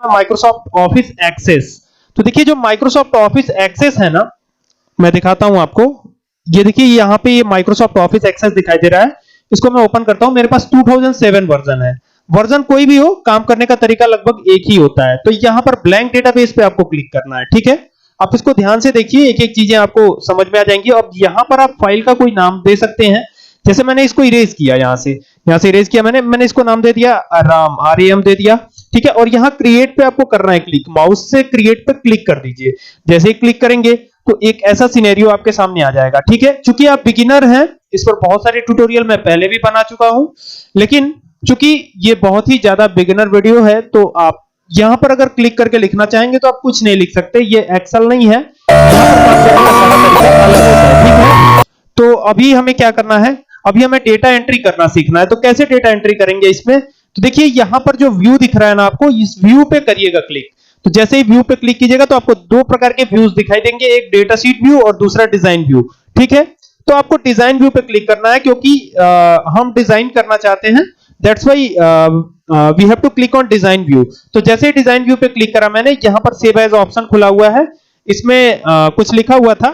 Microsoft office access. तो देखिए जो माइक्रोसॉफ्ट ऑफिस एक्सेस है ना, मैं दिखाता हूं आपको। ये देखिए यहाँ पे ये माइक्रोसॉफ्ट ऑफिस एक्सेस दिखाई दे रहा है। इसको मैं ओपन करता हूं। मेरे पास 2007 वर्जन है। वर्जन कोई भी हो, काम करने का तरीका लगभग एक ही होता है। तो यहाँ पर ब्लैंक डेटाबेस पे आपको क्लिक करना है, ठीक है। आप इसको ध्यान से देखिए, एक एक चीजें आपको समझ में आ जाएंगी। अब यहाँ पर आप फाइल का कोई नाम दे सकते हैं। जैसे मैंने इसको इरेज किया, यहाँ से इरेज किया मैंने इसको नाम दे दिया राम, RAM दे दिया, ठीक है। और यहाँ क्रिएट पे आपको करना है क्लिक। माउस से क्रिएट पे क्लिक कर दीजिए। जैसे ही क्लिक करेंगे तो एक ऐसा सिनेरियो आपके सामने आ जाएगा, ठीक है। चूंकि आप बिगिनर हैं, इस पर बहुत सारे ट्यूटोरियल मैं पहले भी बना चुका हूं, लेकिन चूंकि ये बहुत ही ज्यादा बिगिनर वीडियो है, तो आप यहां पर अगर क्लिक करके लिखना चाहेंगे तो आप कुछ नहीं लिख सकते। ये एक्सेल नहीं है, ठीक है। तो अभी हमें क्या करना है, अभी हमें डेटा एंट्री करना सीखना है। तो कैसे डेटा एंट्री करेंगे इसमें, तो देखिए यहां पर जो व्यू दिख रहा है ना आपको, इस व्यू पे करिएगा क्लिक। तो जैसे ही व्यू पे क्लिक कीजिएगा तो आपको दो प्रकार के व्यूज दिखाई देंगे, एक डेटा शीट व्यू और दूसरा डिजाइन व्यू, ठीक है। तो आपको डिजाइन व्यू पे क्लिक करना है, क्योंकि हम डिजाइन करना चाहते हैं, that's why we have to click on design view. तो जैसे ही डिजाइन व्यू पे क्लिक करा मैंने, यहां पर सेव एज ऑप्शन खुला हुआ है। इसमें कुछ लिखा हुआ था,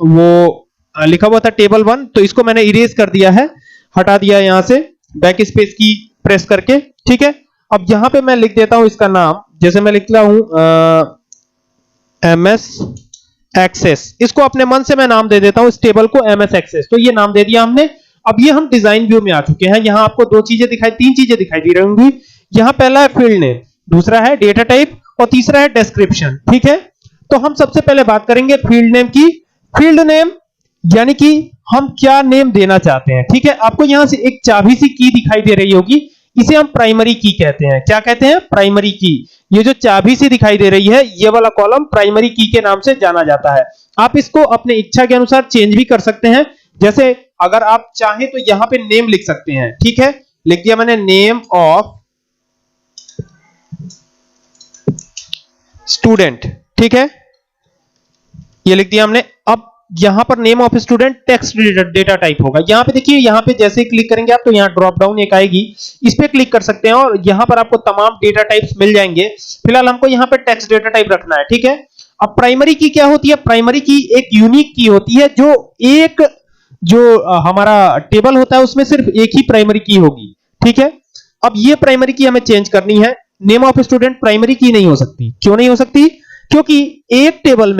वो लिखा हुआ था टेबल 1, तो इसको मैंने इरेज कर दिया है, हटा दिया यहां से बैक स्पेस की प्रेस करके, ठीक है। अब यहां पे मैं लिख देता हूं इसका नाम, जैसे मैं लिखता हूं MS एक्सेस। इसको अपने मन से मैं नाम दे देता हूं इस टेबल को MS एक्सेस। तो ये नाम दे दिया हमने। अब ये हम डिजाइन व्यू में आ चुके हैं। यहां आपको तीन चीजें दिखाई दे रही होंगी। यहां पहला है फील्ड नेम, दूसरा है डेटा टाइप और तीसरा है डिस्क्रिप्शन, ठीक है। तो हम सबसे पहले बात करेंगे फील्ड नेम की। फील्ड नेम यानी कि हम क्या नेम देना चाहते हैं, ठीक है। आपको यहां से एक चाबी सी की दिखाई दे रही होगी, इसे हम प्राइमरी की कहते हैं। क्या कहते हैं? प्राइमरी की। ये जो चाबी सी दिखाई दे रही है, ये वाला कॉलम प्राइमरी की के नाम से जाना जाता है। आप इसको अपने इच्छा के अनुसार चेंज भी कर सकते हैं। जैसे अगर आप चाहें तो यहां पे नेम लिख सकते हैं, ठीक है। लिख दिया मैंने नेम ऑफ स्टूडेंट, ठीक है, ये लिख दिया हमने। अब यहां पर name of student text data type होगा। यहां पे देखिए, यहां पे जैसे ही क्लिक करेंगे आप तो यहां ड्रॉप डाउन एक आएगी, इस पे क्लिक कर सकते हैं और यहां पर आपको तमाम डेटा टाइप्स मिल जाएंगे। फिलहाल हमको यहां पे टेक्स्ट डेटा टाइप रखना है, ठीक है। अब प्राइमरी की क्या होती है? प्राइमरी की एक यूनिक की होती है, जो हमारा टेबल होता है उसमें सिर्फ एक ही प्राइमरी की होगी, ठीक है। अब ये प्राइमरी की हमें चेंज करनी है। नेम ऑफ स्टूडेंट प्राइमरी की नहीं हो सकती। क्यों नहीं हो सकती? क्योंकि एक टेबल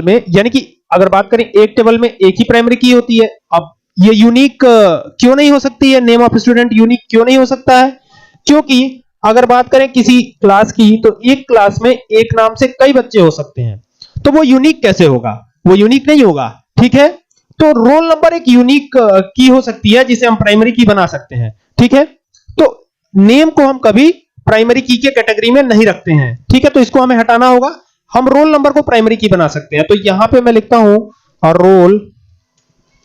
में यानी कि अगर बात करें एक टेबल में एक ही प्राइमरी की होती है। अब ये यूनिक क्यों नहीं हो सकती है? नेम ऑफ स्टूडेंट यूनिक क्यों नहीं हो सकता है? क्योंकि अगर बात करें किसी क्लास की, तो एक क्लास में एक नाम से कई बच्चे हो सकते हैं, तो वो यूनिक कैसे होगा? वो यूनिक नहीं होगा, ठीक है। तो रोल नंबर एक यूनिक की हो सकती है जिसे हम प्राइमरी की बना सकते हैं, ठीक है। तो नेम को हम कभी प्राइमरी की के कैटेगरी में नहीं रखते हैं, ठीक है। तो इसको हमें हटाना होगा। हम रोल नंबर को प्राइमरी की बना सकते हैं। तो यहां पे मैं लिखता हूं रोल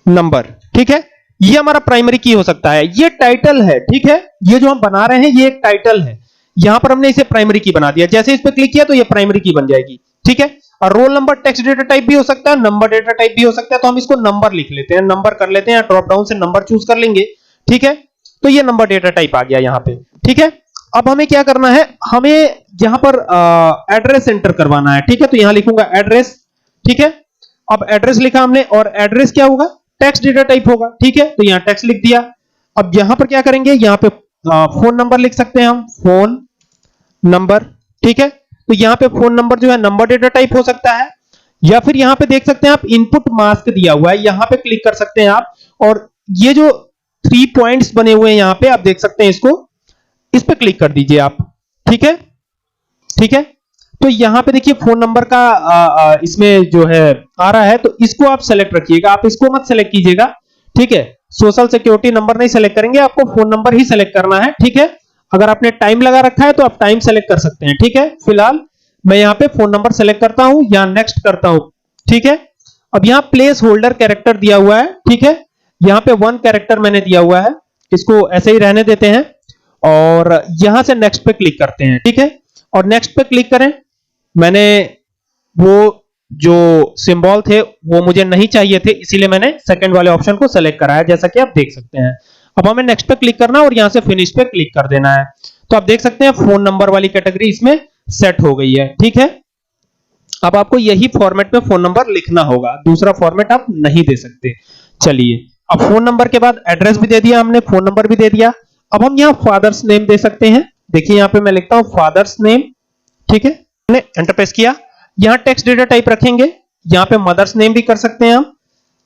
नंबर, ठीक है। ये हमारा प्राइमरी की हो सकता है। ये टाइटल है, ठीक है। ये जो हम बना रहे हैं ये एक टाइटल है। यहां पर हमने इसे प्राइमरी की बना दिया। जैसे इस पे क्लिक किया तो ये प्राइमरी की बन जाएगी, ठीक है। और roll number text data type भी हो सकता है, नंबर डेटा टाइप भी हो सकता है। तो हम इसको नंबर लिख लेते हैं, नंबर कर लेते हैं, ड्रॉप डाउन से नंबर चूज कर लेंगे, ठीक है। तो ये नंबर डेटा टाइप आ गया यहां पे, ठीक है। अब हमें क्या करना है? हमें यहां पर एड्रेस एंटर करवाना है, ठीक है। तो यहां लिखूंगा एड्रेस, ठीक है। अब एड्रेस लिखा हमने और एड्रेस क्या होगा? टेक्स्ट डेटा टाइप होगा, ठीक है। तो यहां टेक्स्ट लिख दिया। अब यहां पर क्या करेंगे? यहां पे फोन नंबर लिख सकते हैं हम, फोन नंबर, ठीक है। तो यहां पे फोन नंबर जो है नंबर डेटा टाइप हो सकता है, या फिर यहां पे देख सकते हैं आप इनपुट मास्क दिया हुआ है, यहां पे क्लिक कर सकते हैं आप। और ये जो 3 पॉइंट्स बने हुए हैं यहां पे आप देख सकते हैं, इसको इस पे क्लिक कर दीजिए आप, ठीक है, ठीक है। तो यहां पे देखिए फोन नंबर का इसमें जो है आ रहा है, तो इसको आप सेलेक्ट रखिएगा, आप इसको मत सेलेक्ट कीजिएगा, ठीक है। सोशल सिक्योरिटी नंबर नहीं सेलेक्ट करेंगे, आपको फोन नंबर ही सेलेक्ट करना है, ठीक है। अगर आपने टाइम लगा रखा है तो आप टाइम सेलेक्ट कर सकते हैं, ठीक है। फिलहाल मैं यहां पे फोन नंबर सेलेक्ट करता हूं या नेक्स्ट करता हूं, ठीक है। अब यहां प्लेस होल्डर कैरेक्टर दिया हुआ है, ठीक है। यहां पे 1 कैरेक्टर मैंने दिया हुआ है, इसको ऐसे ही रहने देते हैं और यहां से नेक्स्ट पे क्लिक करते हैं, ठीक है। और नेक्स्ट पे क्लिक करें। मैंने वो जो सिंबल थे वो मुझे नहीं चाहिए थे, इसीलिए मैंने सेकंड वाले ऑप्शन को सेलेक्ट करा है, जैसा कि आप देख सकते हैं। अब हमें नेक्स्ट पे क्लिक करना और यहां से फिनिश पे क्लिक कर देना है। तो आप देख सकते हैं फोन नंबर वाली कैटेगरी इसमें सेट हो गई है। ठीक है, अब आपको यही फॉर्मेट में फोन नंबर लिखना होगा, दूसरा फॉर्मेट आप नहीं दे सकते। चलिए, अब फोन नंबर के बाद एड्रेस भी दे दिया हमने, फोन नंबर भी दे दिया। अब हम यहां फादर्स नेम दे सकते हैं। देखिए यहां पे मैं लिखता हूं फादर्स नेम। ठीक है, हमने एंटर प्रेस किया। यहां टेक्स्ट डेटा टाइप रखेंगे, यहां पे मदर्स नेम भी कर सकते हैं हम,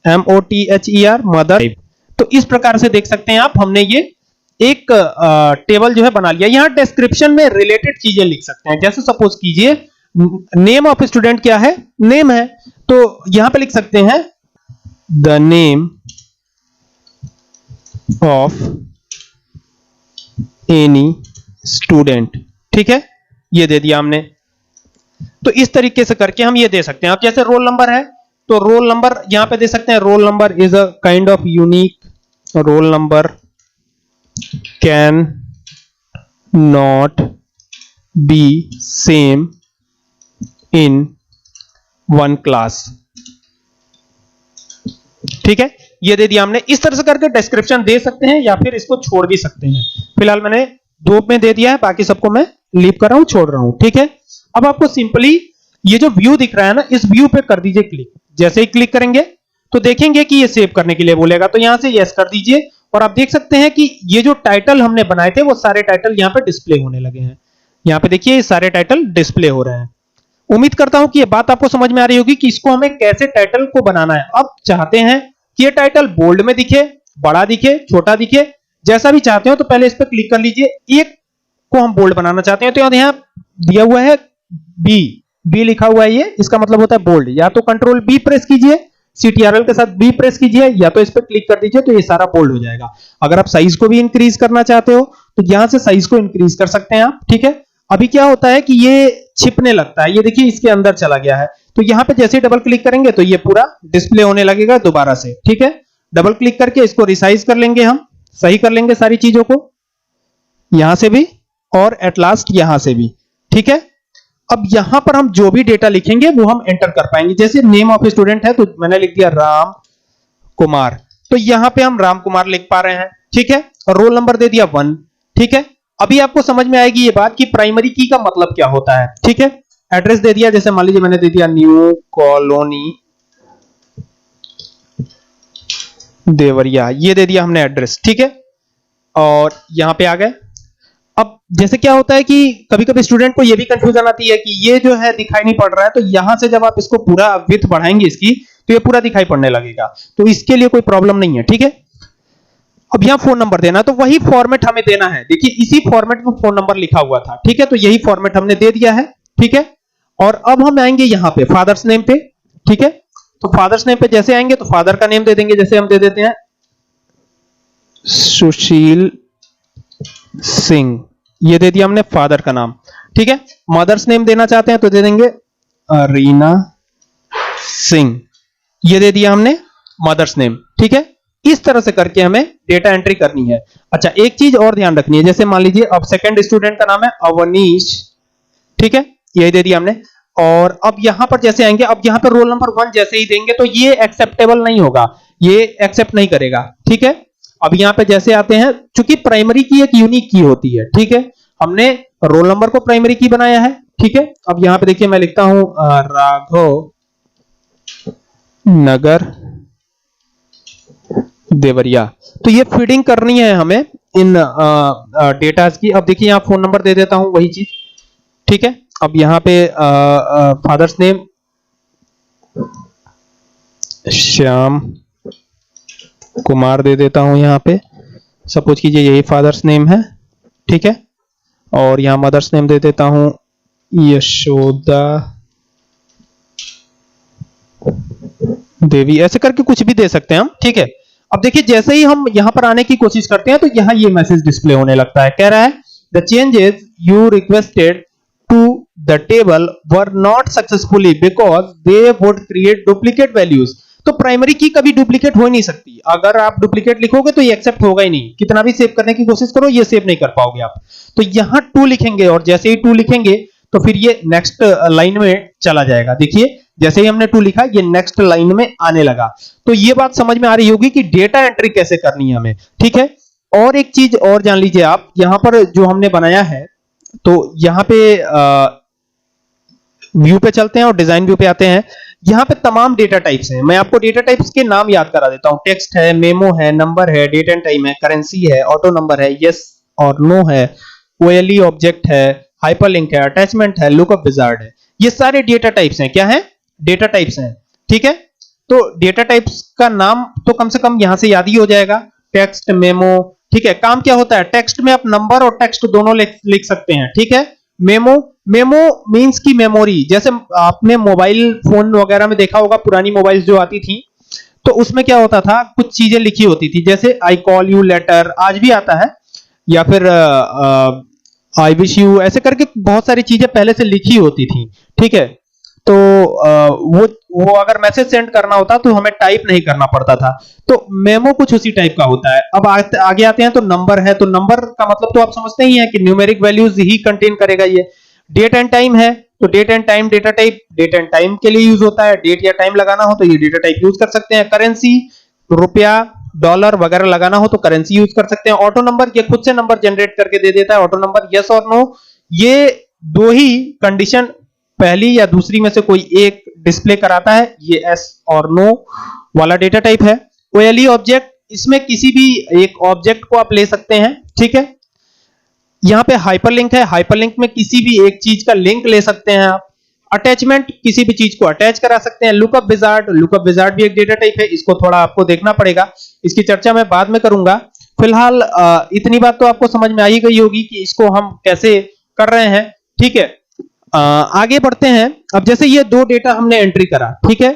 MOTHER मदर। तो इस प्रकार से देख सकते हैं आप, हमने ये एक टेबल जो है बना लिया। यहां डिस्क्रिप्शन में रिलेटेड चीजें लिख सकते हैं, जैसे सपोज कीजिए नेम ऑफ स्टूडेंट क्या है, नेम है, तो यहां पे लिख सकते हैं the name of any student. ठीक है, ये दे दिया हमने। तो इस तरीके से करके हम ये दे सकते हैं। आप जैसे रोल नंबर है तो रोल नंबर यहां पे दे सकते हैं, roll number is a kind of unique, roll number can not be same in one class. ठीक है, ये दे दिया हमने। इस तरह से करके डिस्क्रिप्शन दे सकते हैं या फिर इसको छोड़ भी सकते हैं। फिलहाल मैंने दो में दे दिया है, बाकी सबको मैं लीव कर रहा हूं, छोड़ रहा हूं। ठीक है, अब आपको सिंपली ये जो व्यू दिख रहा है ना, इस व्यू पे कर दीजिए क्लिक। जैसे ही क्लिक करेंगे तो देखेंगे कि ये सेव करने के लिए बोलेगा, तो यहां से यस कर दीजिए। और आप देख सकते हैं कि ये जो टाइटल हमने बनाए थे वो सारे टाइटल यहां पे डिस्प्ले होने लगे हैं। यहां पे देखिए ये सारे टाइटल डिस्प्ले हो रहे हैं। उम्मीद करता हूं कि ये बात आपको समझ में आ रही होगी कि इसको हमें कैसे टाइटल को बनाना है। अब चाहते हैं कि ये टाइटल बोल्ड में दिखे, बड़ा दिखे, छोटा दिखे, जैसा भी चाहते हो। तो पहले इस पर क्लिक कर लीजिए। एक को हम बोल्ड बनाना चाहते हैं, तो यहां दिया हुआ है बी लिखा हुआ है, ये इसका मतलब होता है बोल्ड। या तो कंट्रोल बी प्रेस कीजिए, CTRL के साथ बी प्रेस कीजिए, या तो इस पर क्लिक कर दीजिए, तो ये सारा बोल्ड हो जाएगा। अगर आप साइज को भी इंक्रीज करना चाहते हो तो यहां से साइज को इंक्रीज कर सकते हैं आप। ठीक है, अभी क्या होता है कि ये छिपने लगता है, ये देखिए इसके अंदर चला गया है। तो यहां पे जैसे ही डबल क्लिक करेंगे तो ये पूरा डिस्प्ले होने लगेगा दोबारा से। ठीक है, डबल क्लिक करके इसको रिसाइज कर लेंगे, हम सही कर लेंगे सारी चीजों को, यहां से भी और एट लास्ट यहां से भी। ठीक है, अब यहां पर हम जो भी डेटा लिखेंगे वो हम एंटर कर पाएंगे। जैसे नेम ऑफ स्टूडेंट है तो मैंने लिख दिया राम कुमार, तो यहां पे हम राम कुमार लिख पा रहे हैं। ठीक है, और रोल नंबर दे दिया 1। ठीक है, अभी आपको समझ में आएगी ये बात कि प्राइमरी की का मतलब क्या होता है। ठीक है, एड्रेस दे दिया, जैसे मान लीजिए मैंने दे दिया न्यू कॉलोनी देवरिया, ये दे दिया हमने एड्रेस। ठीक है, और यहां पे आ गए। अब जैसे क्या होता है कि कभी कभी स्टूडेंट को ये भी कंफ्यूजन आती है कि ये जो है दिखाई नहीं पड़ रहा है, तो यहां से जब आप इसको पूरा विड्थ बढ़ाएंगे इसकी, तो ये पूरा दिखाई पड़ने लगेगा। तो इसके लिए कोई प्रॉब्लम नहीं है। ठीक है, अब यहां फोन नंबर देना, तो वही फॉर्मेट हमें देना है। देखिए इसी फॉर्मेट में फोन नंबर लिखा हुआ था। ठीक है, तो यही फॉर्मेट हमने दे दिया है। ठीक है, और अब हम आएंगे यहां पे फादर्स नेम पे। ठीक है, तो फादर्स नेम पे जैसे आएंगे तो फादर का नेम दे देंगे, जैसे हम दे देते हैं सुशील सिंह, ये दे दिया हमने फादर का नाम। ठीक है, मदर्स नेम देना चाहते हैं तो दे देंगे रीना सिंह, ये दे दिया हमने मदर्स नेम। ठीक है, इस तरह से करके हमें डेटा एंट्री करनी है। अच्छा, एक चीज और ध्यान रखनी है, जैसे मान लीजिए अब सेकंड स्टूडेंट का नाम है अवनीश। ठीक है, यही दे दिया हमने। और अब यहां पर जैसे आएंगे, अब यहां पर रोल नंबर 1 जैसे ही देंगे तो ये एक्सेप्टेबल नहीं होगा, ये एक्सेप्ट नहीं करेगा। ठीक है, अब यहां पे जैसे आते हैं, चूंकि प्राइमरी की एक यूनिक की होती है। ठीक है, हमने रोल नंबर को प्राइमरी की बनाया है। ठीक है, अब यहां पे देखिए मैं लिखता हूं राघव नगर देवरिया। तो ये फीडिंग करनी है हमें इन डेटास की। अब देखिए यहां फोन नंबर दे देता हूं, वही चीज। ठीक है, अब यहां पे फादर्स नेम श्याम कुमार दे देता हूं यहां पे, सपोज कीजिए यही फादर्स नेम है। ठीक है, और यहां मदर्स नेम दे देता हूं यशोदा देवी, ऐसे करके कुछ भी दे सकते हैं हम। ठीक है, अब देखिए जैसे ही हम यहां पर आने की कोशिश करते हैं तो यहां ये मैसेज डिस्प्ले होने लगता है, कह रहा है the changes you requested to the table were not successfully because they would create duplicate values. तो प्राइमरी की कभी डुप्लीकेट हो ही नहीं सकती। अगर आप डुप्लीकेट लिखोगे तो ये एक्सेप्ट होगा ही नहीं, कितना भी सेव करने की कोशिश करो ये सेव नहीं कर पाओगे आप। तो यहां 2 लिखेंगे, और जैसे ही 2 लिखेंगे तो फिर ये नेक्स्ट लाइन में चला जाएगा। देखिए जैसे ही हमने 2 लिखा ये नेक्स्ट लाइन में आने लगा। तो ये बात समझ में आ रही होगी कि डेटा एंट्री कैसे करनी है हमें। ठीक है, और एक चीज और जान लीजिए आप, यहां पर जो हमने बनाया है, तो यहां पे व्यू पे चलते हैं और डिजाइन व्यू पे आते हैं। यहां पे तमाम डेटा टाइप्स हैं, मैं आपको डेटा टाइप्स के नाम याद करा देता हूं। टेक्स्ट है, मेमो है, नंबर है, डेट एंड टाइम है, करेंसी है, ऑटो नंबर है, यस और नो है, ओएलई ऑब्जेक्ट है, हाइपरलिंक है, अटैचमेंट है, लुकअप विजार्ड है। ये सारे डेटा टाइप्स हैं। क्या है? डेटा टाइप्स हैं। ठीक है, तो डेटा टाइप्स का नाम तो कम से कम यहां से याद ही हो जाएगा। Text, memo. ठीक है, काम क्या होता है? टेक्स्ट में आप नंबर और टेक्स्ट दोनों लिख सकते हैं। ठीक है, मेमो, मेमो मींस की मेमोरी। जैसे आपने मोबाइल फोन वगैरह में देखा होगा, पुरानी मोबाइल जो आती थी, तो उसमें क्या होता था, कुछ चीजें लिखी होती थी, जैसे आई कॉल यू लेटर, आज भी आता है, या फिर आई विश यू, ऐसे करके बहुत सारी चीजें पहले से लिखी होती थी। ठीक है, तो वो अगर मैसेज सेंड करना होता तो हमें टाइप नहीं करना पड़ता था। तो मेमो कुछ उसी टाइप का होता है। अब आगे आते हैं, तो नंबर है, तो नंबर का मतलब तो आप समझते ही हैं कि न्यूमेरिक वैल्यूज ही कंटेन करेगा ये। डेट एंड टाइम है, तो date and time data type date and time के लिए यूज होता है। डेट या टाइम लगाना हो तो ये डेटा टाइप यूज कर सकते हैं। करेंसी, रुपया, डॉलर वगैरह लगाना हो तो करेंसी यूज कर सकते हैं। ऑटो नंबर, ये खुद से नंबर जनरेट करके दे देता है। ऑटो नंबर, यस और नो, ये दो ही कंडीशन, पहली या दूसरी में से कोई एक डिस्प्ले कराता है। ये एस और नो वाला डेटा टाइप है। ओएलई ऑब्जेक्ट, इसमें किसी भी एक ऑब्जेक्ट को आप ले सकते हैं। ठीक है, यहां पे हाइपरलिंक है, हाइपरलिंक में किसी भी एक चीज का लिंक ले सकते हैं आप। अटैचमेंट, किसी भी चीज को अटैच करा सकते हैं। लुकअप विजार्ड, लुकअप विजार्ड भी एक डेटा टाइप है, इसको थोड़ा आपको देखना पड़ेगा, इसकी चर्चा मैं बाद में करूंगा। फिलहाल इतनी बात तो आपको समझ में आ ही गई होगी कि इसको हम कैसे कर रहे हैं। ठीक है, आगे बढ़ते हैं। अब जैसे ये दो डेटा हमने एंट्री करा, ठीक है,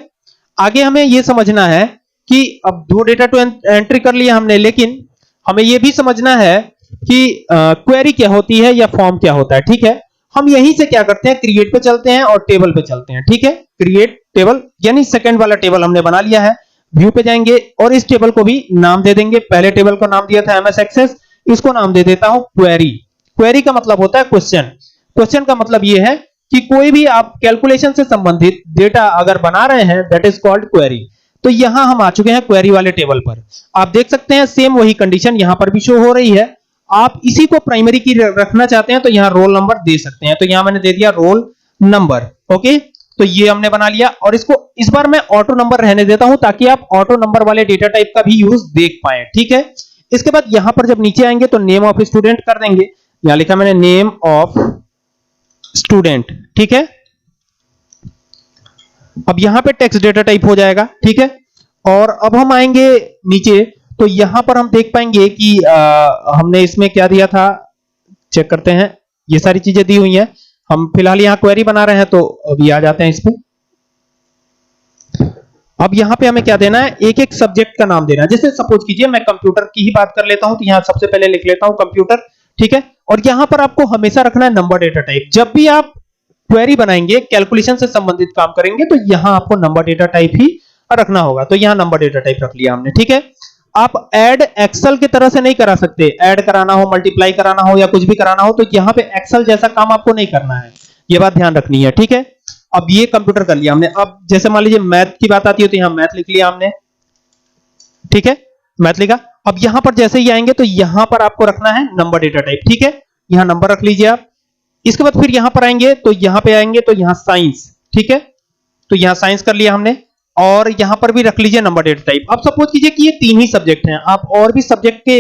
आगे हमें ये समझना है कि अब दो डेटा तो एंट्री कर लिया हमने, लेकिन हमें ये भी समझना है कि क्वेरी क्या होती है या फॉर्म क्या होता है। ठीक है, हम यहीं से क्या करते हैं, क्रिएट पे चलते हैं और टेबल पे चलते हैं। ठीक है, क्रिएट टेबल यानी सेकंड वाला टेबल हमने बना लिया है। व्यू पे जाएंगे और इस टेबल को भी नाम दे देंगे। पहले टेबल को नाम दिया था एमएस एक्सेस, इसको नाम दे देता हूं क्वेरी। क्वेरी का मतलब होता है क्वेश्चन। क्वेश्चन का मतलब यह है कि कोई भी आप कैलकुलेशन से संबंधित डेटा अगर बना रहे हैं, दैट इज कॉल्ड क्वेरी। तो यहां हम आ चुके हैं क्वेरी वाले टेबल पर। आप देख सकते हैं सेम वही कंडीशन यहां पर भी शो हो रही है। आप इसी को प्राइमरी की रखना चाहते हैं तो यहां रोल नंबर दे सकते हैं, तो यहां मैंने दे दिया रोल नंबर। ओके, तो ये हमने बना लिया और इसको इस बार मैं ऑटो नंबर रहने देता हूं ताकि आप ऑटो नंबर वाले डेटा टाइप का भी यूज देख पाए। ठीक है, इसके बाद यहां पर जब नीचे आएंगे तो नेम ऑफ स्टूडेंट कर देंगे। यहां लिखा मैंने नेम ऑफ स्टूडेंट। ठीक है, अब यहां पे टेक्स्ट डेटा टाइप हो जाएगा। ठीक है, और अब हम आएंगे नीचे तो यहां पर हम देख पाएंगे कि हमने इसमें क्या दिया था, चेक करते हैं। ये सारी चीजें दी हुई हैं। हम फिलहाल यहां क्वेरी बना रहे हैं तो अभी आ जाते हैं इस पे। अब यहां पे हमें क्या देना है, एक एक सब्जेक्ट का नाम देना है। जैसे सपोज कीजिए मैं कंप्यूटर की ही बात कर लेता हूं, तो यहां सबसे पहले लिख लेता हूं कंप्यूटर। ठीक है, और यहां पर आपको हमेशा रखना है नंबर डेटा टाइप। जब भी आप क्वेरी बनाएंगे, कैलकुलेशन से संबंधित काम करेंगे, तो यहां आपको नंबर डेटा टाइप ही रखना होगा। तो यहां नंबर डेटा टाइप रख लिया हमने। ठीक है, आप ऐड एक्सेल की तरह से नहीं करा सकते। ऐड कराना हो, मल्टीप्लाई कराना हो या कुछ भी कराना हो तो यहां पे एक्सेल जैसा काम आपको नहीं करना है, ये बात ध्यान रखनी है। ठीक है, अब ये कंप्यूटर कर लिया हमने। अब जैसे मान लीजिए मैथ की बात आती है तो यहां मैथ लिख लिया हमने। ठीक है, मैथ लिखा। अब यहां पर जैसे ही आएंगे तो यहां पर आपको रखना है नंबर डेटा टाइप। ठीक है, यहां नंबर रख लीजिए आप। इसके बाद फिर यहां पर आएंगे तो यहां पे आएंगे तो यहां साइंस। ठीक है, तो यहां साइंस कर लिया हमने और यहां पर भी रख लीजिए नंबर डेटा टाइप। अब सपोज कीजिए कि ये तीन ही सब्जेक्ट हैं, आप और भी सब्जेक्ट के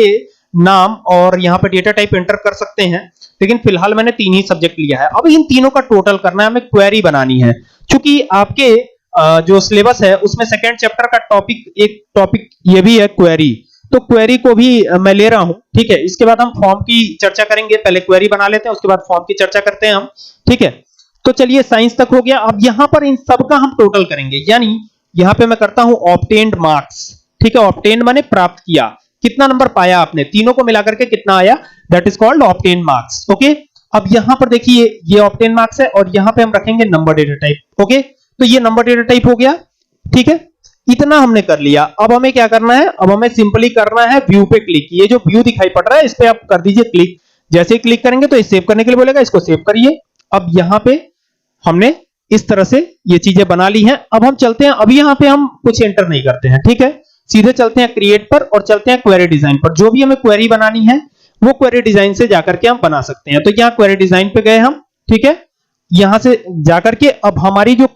नाम और यहां पे डेटा टाइप एंटर कर सकते हैं, लेकिन फिलहाल मैंने तीन ही सब्जेक्ट लिया है। अब इन तीनों का टोटल करना है, हमें क्वेरी बनानी है। क्योंकि आपके जो सिलेबस है उसमें सेकंड चैप्टर का एक टॉपिक ये भी है क्वेरी, तो क्वेरी को भी मैं ले रहा हूं। ठीक है, इसके बाद हम फॉर्म की चर्चा करेंगे। पहले क्वेरी बना लेते हैं, उसके बाद फॉर्म की चर्चा करते हैं हम। ठीक है, तो चलिए साइंस तक हो गया। अब यहां पर इन सब का हम टोटल करेंगे, यानी यहां पे मैं करता हूं ऑब्टेन्ड मार्क्स। ठीक है, ऑब्टेन्ड माने प्राप्त किया, कितना नंबर पाया आपने, तीनों को मिलाकर के कितना आया, that is called obtained marks. Okay, अब यहां पर देखिए ये ऑब्टेन्ड मार्क्स है और यहां पे हम रखेंगे नंबर डेटा टाइप। ओके, तो ये नंबर डेटा टाइप हो गया। ठीक है, इतना हमने कर लिया। अब हमें क्या करना है, अब हमें सिंपली करना है व्यू पे क्लिक। ये जो व्यू दिखाई पड़ रहा है इस पे आप कर दीजिए क्लिक। जैसे ही क्लिक करेंगे तो ये सेव करने के लिए बोलेगा, इसको सेव करिए। अब यहां पे हमने इस तरह से ये चीजें बना ली हैं। अब हम चलते हैं, अभी यहां पे हम कुछ एंटर नहीं करते हैं। ठीक है, सीधे चलते हैं क्रिएट पर और चलते हैं क्वेरी डिजाइन पर। जो भी हमें क्वेरी बनानी है वो क्वेरी डिजाइन से जाकर के हम बना सकते हैं। तो यहाँ क्वेरी डिजाइन पे गए हम, ठीक है, यहां से जाकर के अब हमारी जो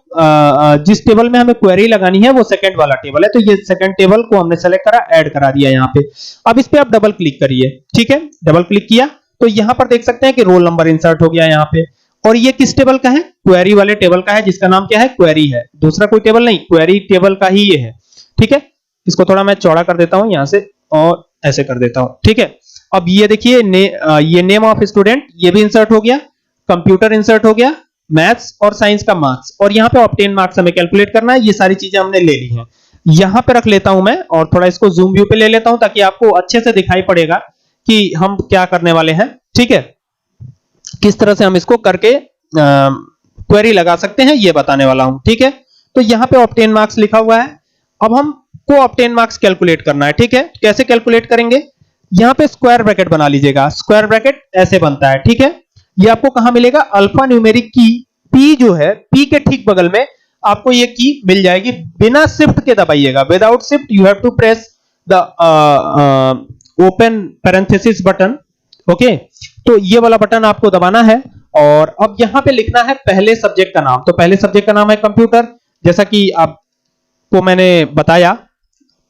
जिस टेबल में हमें क्वेरी लगानी है वो सेकंड वाला टेबल है, तो ये सेकंड टेबल को हमने सेलेक्ट करा, ऐड करा दिया यहाँ पे। अब इस पे आप डबल क्लिक करिए, ठीक है, डबल क्लिक किया तो यहां पर देख सकते हैं कि रोल नंबर इंसर्ट हो गया यहाँ पे। और ये किस टेबल का है? क्वेरी वाले टेबल का है, जिसका नाम क्या है? क्वेरी है, दूसरा कोई टेबल नहीं, क्वेरी टेबल का ही ये है, ठीक है। इसको थोड़ा मैं चौड़ा कर देता हूं यहां से और ऐसे कर देता हूं, ठीक है। अब ये देखिए ये नेम ऑफ स्टूडेंट ये भी इंसर्ट हो गया, कंप्यूटर इंसर्ट हो गया, मैथ्स और साइंस का मार्क्स, और यहाँ पे ऑब्टेन मार्क्स हमें कैलकुलेट करना है। ये सारी चीजें हमने ले ली हैं, यहां पे रख लेता हूं मैं और थोड़ा इसको जूम व्यू पे ले लेता हूं ताकि आपको अच्छे से दिखाई पड़ेगा कि हम क्या करने वाले हैं, ठीक है, किस तरह से हम इसको करके क्वेरी लगा सकते हैं ये बताने वाला हूं, ठीक है। तो यहां पे ऑब्टेन मार्क्स लिखा हुआ है, अब हमको ऑब्टेन मार्क्स कैलकुलेट करना है, ठीक है। कैसे कैलकुलेट करेंगे? यहां पे स्क्वायर ब्रैकेट बना लीजिएगा, स्क्वायर ब्रैकेट ऐसे बनता है, ठीक है। ये आपको कहां मिलेगा? अल्फा न्यूमेरिक की पी जो है, पी के ठीक बगल में आपको ये की मिल जाएगी, बिना शिफ्ट के दबाइएगा, without shift you have to press the open parenthesis button, okay. तो ये वाला बटन आपको दबाना है और अब यहां पे लिखना है पहले सब्जेक्ट का नाम। तो पहले सब्जेक्ट का नाम है कंप्यूटर, जैसा कि आपको मैंने बताया,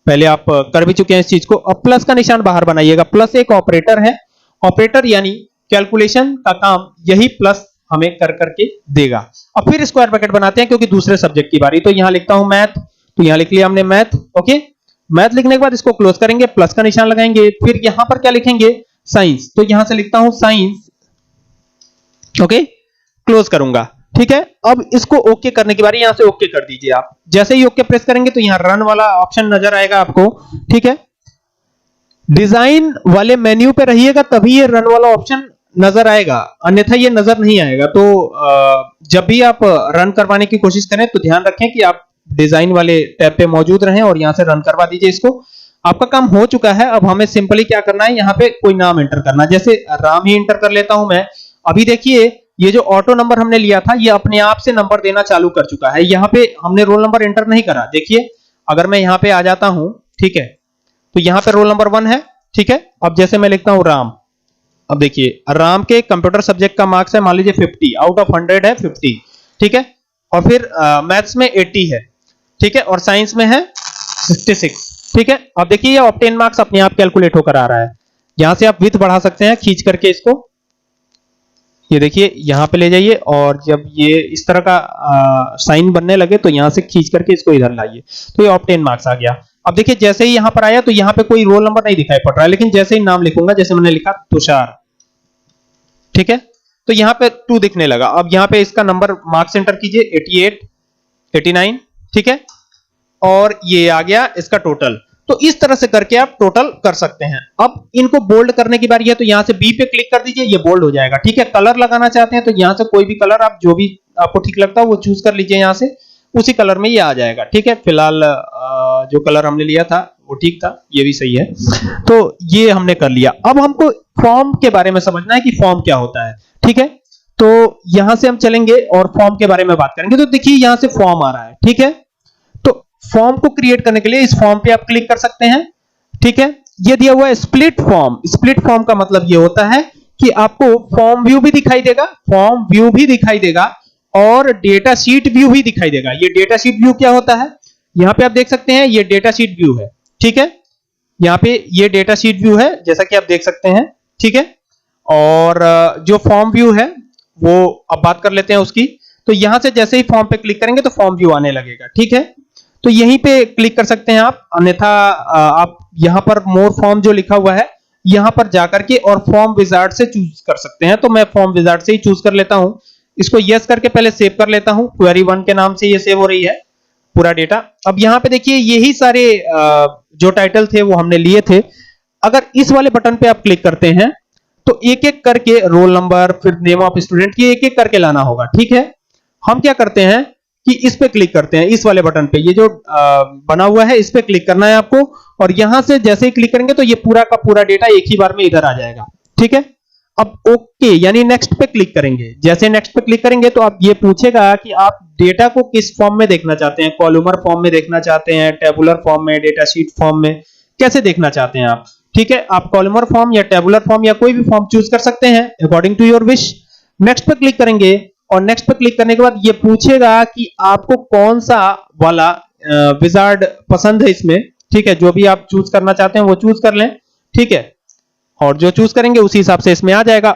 पहले आप कर भी चुके हैं इस चीज को। अब प्लस का निशान बाहर बनाइएगा, प्लस एक ऑपरेटर है, ऑपरेटर यानी कैलकुलेशन का काम यही प्लस हमें कर करके देगा। अब फिर स्क्वायर ब्रैकेट बनाते हैं क्योंकि दूसरे सब्जेक्ट की बारी। तो यहां लिखता हूं मैथ, तो यहां लिख लिया हमने मैथ, ओके। मैथ लिखने के बाद इसको क्लोज करेंगे, प्लस का निशान लगाएंगे, फिर यहां पर क्या लिखेंगे? साइंस, तो यहां से लिखता हूं साइंस, ओके, क्लोज करूंगा, ठीक है। अब इसको ओके करने की बारी, यहां से ओके कर दीजिए आप। जैसे ही ओके प्रेस करेंगे तो यहां रन वाला ऑप्शन नजर आएगा आपको, ठीक है। डिजाइन वाले मेन्यू पे रहिएगा तभी ये रन वाला ऑप्शन नजर आएगा, अन्यथा ये नजर नहीं आएगा। तो जब भी आप रन करवाने की कोशिश करें तो ध्यान रखें कि आप डिजाइन वाले टैब पे मौजूद रहें और यहां से रन करवा दीजिए इसको। आपका काम हो चुका है, अब हमें सिंपली क्या करना है, यहाँ पे कोई नाम एंटर करना है, जैसे राम ही एंटर कर लेता हूं मैं। अभी देखिए ये जो ऑटो नंबर हमने लिया था ये अपने आप से नंबर देना चालू कर चुका है, यहाँ पे हमने रोल नंबर एंटर नहीं करा। देखिए अगर मैं यहाँ पे आ जाता हूं, ठीक है, तो यहाँ पे रोल नंबर 1 है, ठीक है। अब जैसे मैं लिखता हूं राम, अब देखिए राम के कंप्यूटर सब्जेक्ट का मार्क्स है मान लीजिए 50 आउट ऑफ 100 है 50, ठीक है। और फिर मैथ्स में 80 है, ठीक है, और साइंस में है 66, ठीक है। अब देखिए ये ऑब्टेन मार्क्स अपने आप कैलकुलेट होकर आ रहा है। यहां से आप विड्थ बढ़ा सकते हैं खींच करके इसको, ये देखिए यहां पे ले जाइए और जब ये इस तरह का साइन बनने लगे तो यहां से खींच करके इसको इधर लाइए, तो ये ऑब्टेन मार्क्स आ गया। अब देखिए जैसे ही यहां पर आया तो यहां पे कोई रोल नंबर नहीं दिखाई पड़ रहा है, लेकिन जैसे ही नाम लिखूंगा, जैसे मैंने लिखा तुषार, ठीक है, तो यहां पे 2 दिखने लगा। अब यहां पे इसका नंबर मार्क्स एंटर कीजिए 88, 89, ठीक है, और ये आ गया इसका टोटल। तो इस तरह से करके आप टोटल कर सकते हैं। अब इनको बोल्ड करने की बारी है, तो यहां से बी पे क्लिक कर दीजिए, ये बोल्ड हो जाएगा, ठीक है। कलर लगाना चाहते हैं तो यहां से कोई भी कलर आप जो भी आपको ठीक लगता है वो चूज कर लीजिए, यहां से उसी कलर में ये आ जाएगा, ठीक है। फिलहाल जो कलर हमने लिया था वो ठीक था, ये भी सही है। तो ये हमने कर लिया। अब हमको फॉर्म के बारे में समझना है कि फॉर्म क्या होता है, ठीक है। तो यहां से हम चलेंगे और फॉर्म के बारे में बात करेंगे। तो देखिए यहां से फॉर्म आ रहा है, ठीक है। तो फॉर्म को क्रिएट करने के लिए इस फॉर्म पे आप क्लिक कर सकते हैं, ठीक है। ये दिया हुआ है स्प्लिट फॉर्म। स्प्लिट फॉर्म का मतलब ये होता है कि आपको फॉर्म व्यू भी दिखाई देगा, फॉर्म व्यू भी दिखाई देगा और डेटा शीट व्यू भी दिखाई देगा। ये डेटा शीट व्यू क्या होता है, यहां पे आप देख सकते हैं ये डेटा शीट व्यू है, ठीक है। यहां पे ये डेटा शीट व्यू है जैसा कि आप देख सकते हैं, ठीक है। और जो फॉर्म व्यू है वो अब बात कर लेते हैं उसकी। तो यहां से जैसे ही फॉर्म पे क्लिक करेंगे तो फॉर्म व्यू आने लगेगा, ठीक है। तो यहीं पे क्लिक कर सकते हैं आप, अन्यथा आप यहां पर मोर फॉर्म जो लिखा हुआ है यहां पर जाकर के और फॉर्म विजार्ड से चूज कर सकते हैं। तो मैं फॉर्म विजार्ड से ही चूज कर लेता हूं, इसको यस करके पहले सेव कर लेता हूं। क्वेरी 1 के नाम से ये सेव हो रही है पूरा डेटा। अब यहां पे देखिए यही सारे जो टाइटल थे वो हमने लिए थे। अगर इस वाले बटन पे आप क्लिक करते हैं तो एक एक करके रोल नंबर फिर नेम ऑफ स्टूडेंट की एक एक करके लाना होगा, ठीक है। हम क्या करते हैं कि इस पे क्लिक करते हैं, इस वाले बटन पे, ये जो बना हुआ है इस पे क्लिक करना है आपको और यहां से जैसे ही क्लिक करेंगे तो ये पूरा का पूरा डेटा एक ही बार में इधर आ जाएगा, ठीक है। अब ओके यानी नेक्स्ट पे क्लिक करेंगे। जैसे नेक्स्ट पे क्लिक करेंगे तो आप ये पूछेगा कि आप डेटा को किस फॉर्म में देखना चाहते हैं, कॉलमर फॉर्म में देखना चाहते हैं, टेबुलर फॉर्म में, डेटा शीट फॉर्म में, कैसे देखना चाहते हैं आप। ठीक है, आप कॉलमर फॉर्म या टेबुलर फॉर्म या कोई भी फॉर्म चूज कर सकते हैं according to your wish. Next पे क्लिक करेंगे और नेक्स्ट पे क्लिक करने के बाद ये पूछेगा कि आपको कौन सा वाला विजार्ड पसंद है इसमें। ठीक है, जो भी आप चूज करना चाहते हैं वो चूज कर लें। ठीक है, और जो चूज करेंगे उसी हिसाब से इसमें आ जाएगा।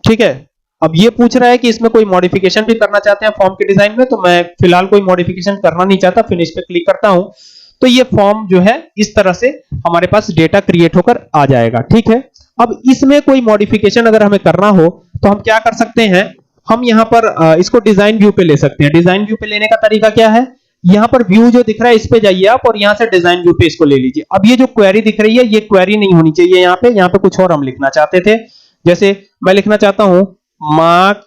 ठीक है, अब ये पूछ रहा है कि इसमें कोई मॉडिफिकेशन भी करना चाहते हैं फॉर्म के डिजाइन में, तो मैं फिलहाल कोई मॉडिफिकेशन करना नहीं चाहता, फिनिश पे क्लिक करता हूं तो ये फॉर्म जो है इस तरह से हमारे पास डेटा क्रिएट होकर आ जाएगा। ठीक है, अब इसमें कोई मॉडिफिकेशन अगर हमें करना हो तो हम क्या कर सकते हैं, हम यहां पर इसको डिजाइन व्यू पे ले सकते हैं। डिजाइन व्यू पे लेने का तरीका क्या है, यहां पर व्यू जो दिख रहा है इस पे जाइए आप और यहां से डिजाइन व्यू पे इसको ले लीजिए। अब ये जो क्वेरी दिख रही है ये क्वेरी नहीं होनी चाहिए, यहां पे कुछ और हम लिखना चाहते थे। जैसे मैं लिखना चाहता हूं मार्क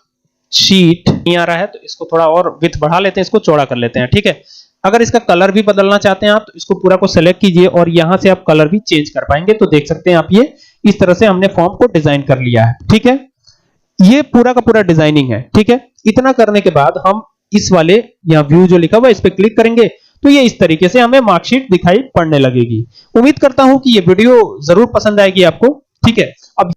शीट, नहीं आ रहा है तो इसको थोड़ा और विड्थ बढ़ा लेते हैं, इसको चौड़ा कर लेते हैं। ठीक है, अगर इसका कलर भी बदलना चाहते हैं आप तो इसको पूरा को सेलेक्ट कीजिए और यहां से आप कलर भी चेंज कर पाएंगे। तो देख सकते हैं आप ये इस तरह से हमने फॉर्म को डिजाइन कर लिया है। ठीक है, ये पूरा का पूरा डिजाइनिंग है। ठीक है, इतना करने के बाद हम इस वाले यहाँ व्यू जो लिखा हुआ है इस पे क्लिक करेंगे तो ये इस तरीके से हमें मार्कशीट दिखाई पड़ने लगेगी। उम्मीद करता हूं कि ये वीडियो जरूर पसंद आएगी आपको। ठीक है, अब